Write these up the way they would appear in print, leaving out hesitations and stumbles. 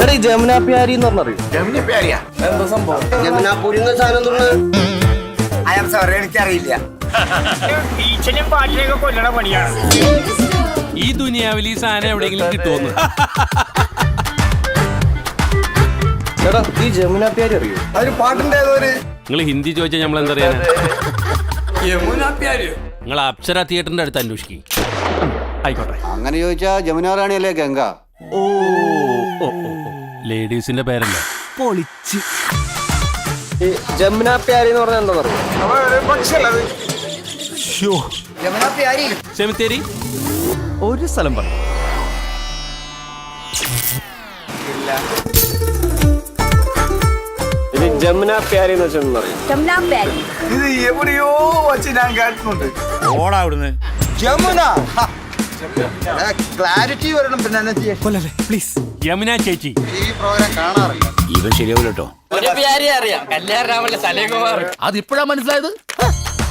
എടാ ഈ ജമുന പ്യാരി എന്ന് പറഞ്ഞറിയോ? ജമുന പ്യാരിയാ? എന്താ സംഭവം? ജമുന പൂരിന്ന സാധനം തോന്നുന്നു. ഐ ആം സോറി, എനിക്കറിയില്ല. ടീച്ചറിനും പാട്ടിനെയൊക്കെ കൊല്ലണ പണിയാണ്. ഈ ദുനിയാവിൽ ഈ സാധനം എവിടെയെങ്കിലും കിട്ടുമെന്ന്. എടാ ഈ ജമുന പ്യാരി അറിയോ? അതൊരു പാട്ടിന്റെ നിങ്ങൾ ഹിന്ദി ചോദിച്ചാൽ നമ്മൾ എന്താ പറയാ? യമുന പ്യാരി. നിങ്ങൾ അപ്സര തിയേറ്ററിന്റെ അടുത്ത് അന്വേഷിക്കും. ആയിക്കോട്ടെ. അങ്ങനെ ചോദിച്ചാ ജമുന റാണിയല്ലേ ഗംഗ? ഓ ലേഡീസിന്റെ പേരല്ലേ? പൊളിച്ച്. ഈ ജമുന പ്യാരി എന്ന് പറഞ്ഞാൽ എന്താ പറയുക? പക്ഷിയല്ലത്. ജമുന പ്യാരി സെമിത്തേരി ഒരു സ്ഥലം പറ. ഇനി ജമുന പ്യാരി എന്ന് വെച്ചാൽ പറയും. ഇത് എവിടെയോ വച്ച് ഞാൻ കേട്ടിട്ടുണ്ട്. ഓടാ അവിടുന്ന്. ജമുന ക്ലാരിറ്റി വരണം. പിന്നെ പ്ലീസ്. യമുന ചേച്ചി ഈ പ്രോഗ്രാം കാണാറില്ല. ഇവൻ ശരിയാവില്ല കേട്ടോ. ഒരു പ്യാരി അറിയാം, കല്യാണരാമന്റെ സലകുമാർ. അതിപ്പോഴാ മനസ്സിലായത്.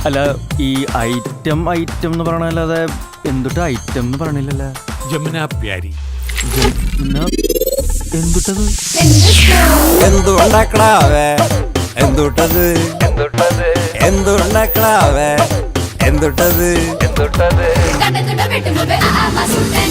അല്ല ഈ ഐറ്റം എന്ന് പറയണല്ലാതെ എന്തുട്ട് ഐറ്റം എന്ന് പറയണില്ലല്ലോ. ജമുന പ്യാരി. എന്തുട്ടത്? എന്തുണ്ടാക്കണാവേ എന്തുട്ടത് എന്തുണ്ടാക്കണാവേ എന്തുട്ടത് കണ്ടെത്തുണ്ട വെട്ടുമുമ്പേ ആ മാസൂട്ടൻ